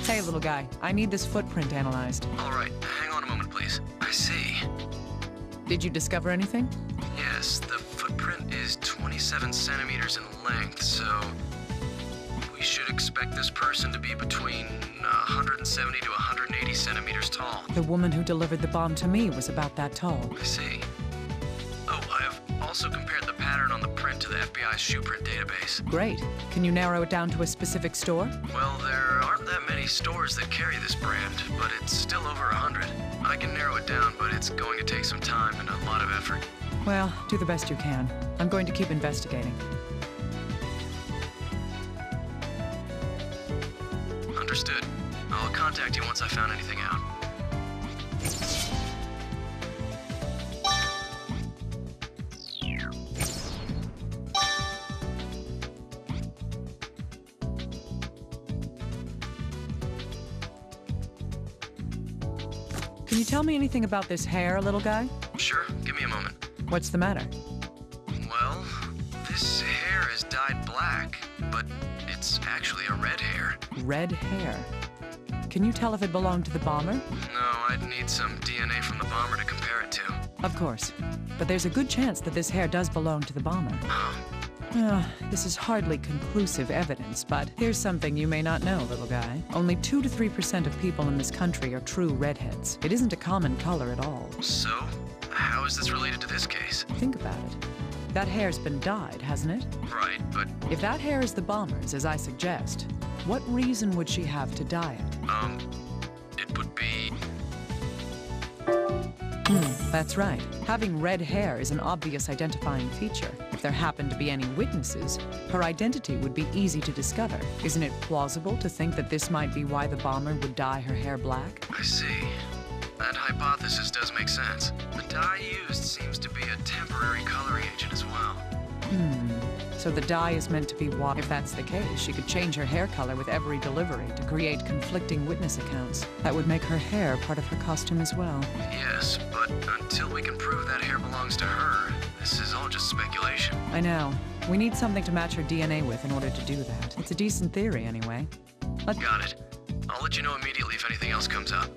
Hey, little guy, I need this footprint analyzed. All right, hang on a moment, please. I see. Did you discover anything? Yes, the footprint is 27 centimeters in length, so we should expect this person to be between 170 to 180 centimeters tall. The woman who delivered the bomb to me was about that tall. I see. Oh, I have also compared the pattern on the print to the FBI's shoe print database. Great. Can you narrow it down to a specific store? Well, there aren't that many stores that carry this brand, but it's still over 100. I can narrow it down, but it's going to take some time and a lot of effort. Well, do the best you can. I'm going to keep investigating. Understood. I'll contact you once I found anything out. Can you tell me anything about this hair, little guy? Sure, give me a moment. What's the matter? Well, this hair is dyed black, but it's actually a red hair. Red hair. Can you tell if it belonged to the bomber? No, I'd need some DNA from the bomber to compare it to. Of course. But there's a good chance that this hair does belong to the bomber. This is hardly conclusive evidence, but here's something you may not know, little guy. Only 2 to 3% of people in this country are true redheads. It isn't a common color at all. So, how is this related to this case? Think about it. That hair's been dyed, hasn't it? Right, but, If that hair is the bomber's, as I suggest, what reason would she have to dye it? it would be... That's right. Having red hair is an obvious identifying feature. If there happened to be any witnesses, her identity would be easy to discover. Isn't it plausible to think that this might be why the bomber would dye her hair black? I see. That hypothesis does make sense. The dye used seems to be a temporary coloring agent as well. So the dye is meant to be water. If that's the case, she could change her hair color with every delivery to create conflicting witness accounts. That would make her hair part of her costume as well. Yes, but until we can prove that hair belongs to her, this is all just speculation. I know. We need something to match her DNA with in order to do that. It's a decent theory, anyway. Got it. I'll let you know immediately if anything else comes up.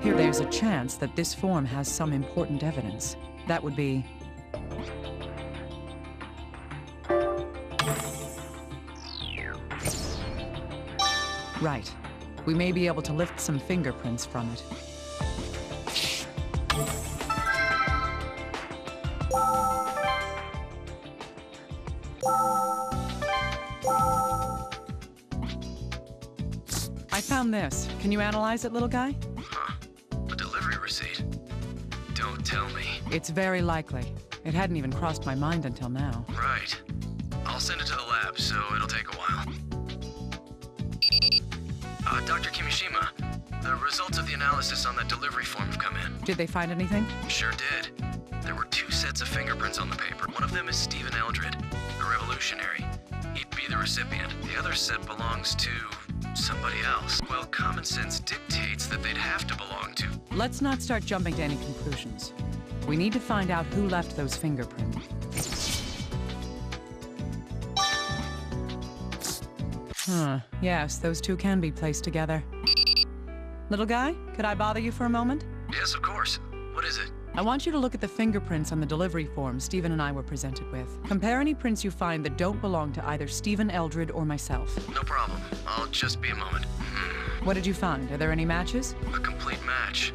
Here, there's a chance that this form has some important evidence. That would be... Right. We may be able to lift some fingerprints from it. I found this. Can you analyze it, little guy? Huh. A delivery receipt? Don't tell me. It's very likely. It hadn't even crossed my mind until now. Right. I'll send it to the lab, so it'll take a while. Dr. Kimishima, the results of the analysis on that delivery form have come in. Did they find anything? Sure did. There were 2 sets of fingerprints on the paper. One of them is Stephen Eldred, a revolutionary. he'd be the recipient. The other set belongs to somebody else. Well, common sense dictates that they'd have to belong to. Let's not start jumping to any conclusions. We need to find out who left those fingerprints. Yes, those two can be placed together. Little guy, could I bother you for a moment? Yes, of course. What is it? I want you to look at the fingerprints on the delivery form Stephen and I were presented with. Compare any prints you find that don't belong to either Stephen Eldred or myself. No problem. I'll just be a moment. What did you find? Are there any matches? A complete match.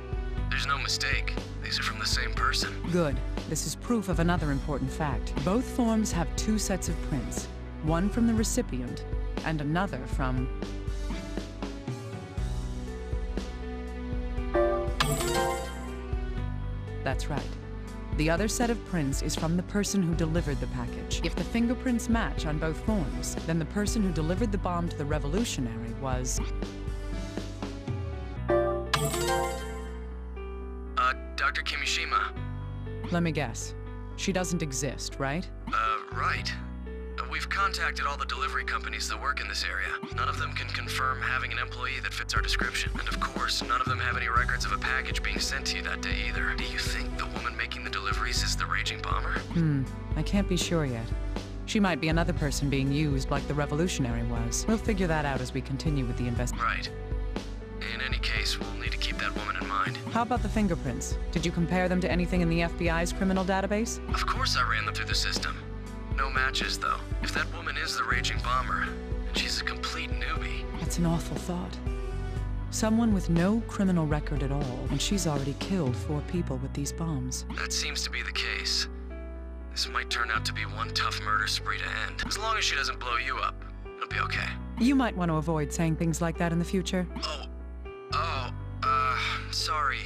There's no mistake. These are from the same person. Good. This is proof of another important fact. Both forms have two sets of prints. One from the recipient, and another from... That's right. The other set of prints is from the person who delivered the package. If the fingerprints match on both forms, then the person who delivered the bomb to the revolutionary was... Dr. Kimishima. Let me guess. She doesn't exist, right? Right. We've contacted all the delivery companies that work in this area. None of them can confirm having an employee that fits our description. And of course, none of them have any records of a package being sent to you that day either. Do you think the woman making the deliveries is the raging bomber? I can't be sure yet. She might be another person being used like the revolutionary was. We'll figure that out as we continue with the investigation. Right. In any case, we'll need to keep that woman in mind. How about the fingerprints? Did you compare them to anything in the FBI's criminal database? Of course I ran them through the system. No matches, though. If that woman is the raging bomber, and she's a complete newbie... That's an awful thought. Someone with no criminal record at all, and she's already killed 4 people with these bombs. That seems to be the case. This might turn out to be one tough murder spree to end. As long as she doesn't blow you up, it'll be okay. You might want to avoid saying things like that in the future. Sorry.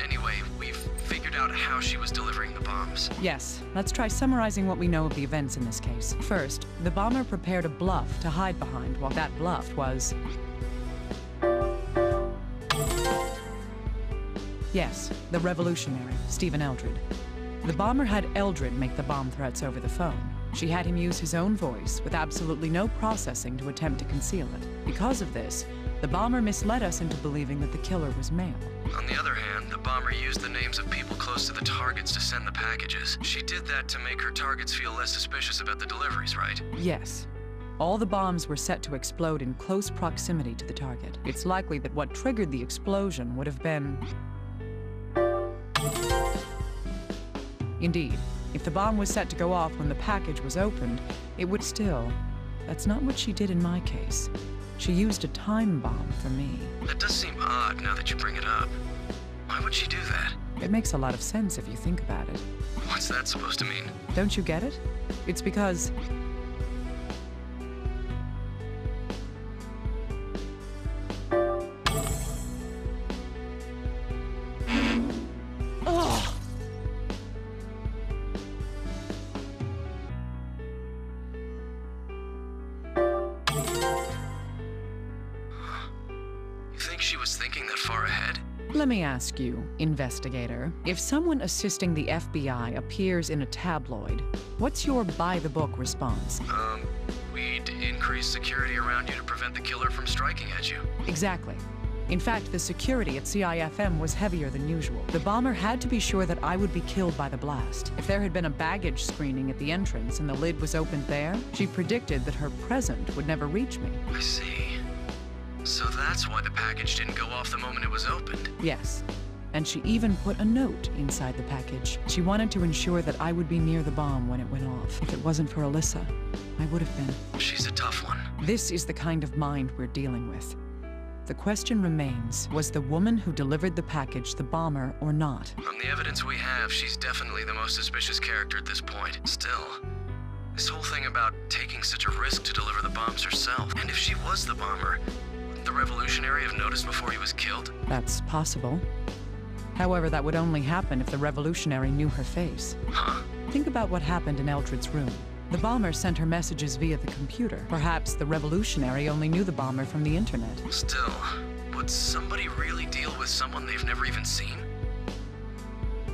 Anyway, we've figured out how she was delivering the bombs. Yes, let's try summarizing what we know of the events in this case. First, the bomber prepared a bluff to hide behind, while that bluff was... Yes, the revolutionary, Stephen Eldred. The bomber had Eldred make the bomb threats over the phone. She had him use his own voice with absolutely no processing to attempt to conceal it. Because of this, the bomber misled us into believing that the killer was male. On the other hand, the bomber used the names of people close to the targets to send the packages. She did that to make her targets feel less suspicious about the deliveries, right? Yes. All the bombs were set to explode in close proximity to the target. It's likely that what triggered the explosion would have been... Indeed, if the bomb was set to go off when the package was opened, it would still... That's not what she did in my case. She used a time bomb for me. That does seem odd now that you bring it up. Why would she do that? It makes a lot of sense if you think about it. What's that supposed to mean? Don't you get it? It's because... She was thinking that far ahead? Let me ask you, investigator, if someone assisting the FBI appears in a tabloid, what's your by-the-book response? We'd increase security around you to prevent the killer from striking at you. Exactly. In fact, the security at CIFM was heavier than usual. The bomber had to be sure that I would be killed by the blast. If there had been a baggage screening at the entrance and the lid was opened there, she predicted that her present would never reach me. I see. So that's why the package didn't go off the moment it was opened. Yes. And she even put a note inside the package. She wanted to ensure that I would be near the bomb when it went off. If it wasn't for Alyssa, I would have been. She's a tough one. This is the kind of mind we're dealing with. The question remains, was the woman who delivered the package the bomber or not? From the evidence we have, she's definitely the most suspicious character at this point. Still, this whole thing about taking such a risk to deliver the bombs herself, and if she was the bomber, wouldn't the revolutionary have noticed before he was killed? That's possible. However, that would only happen if the revolutionary knew her face. Huh? Think about what happened in Eldred's room. The bomber sent her messages via the computer. Perhaps the revolutionary only knew the bomber from the internet. Still, would somebody really deal with someone they've never even seen?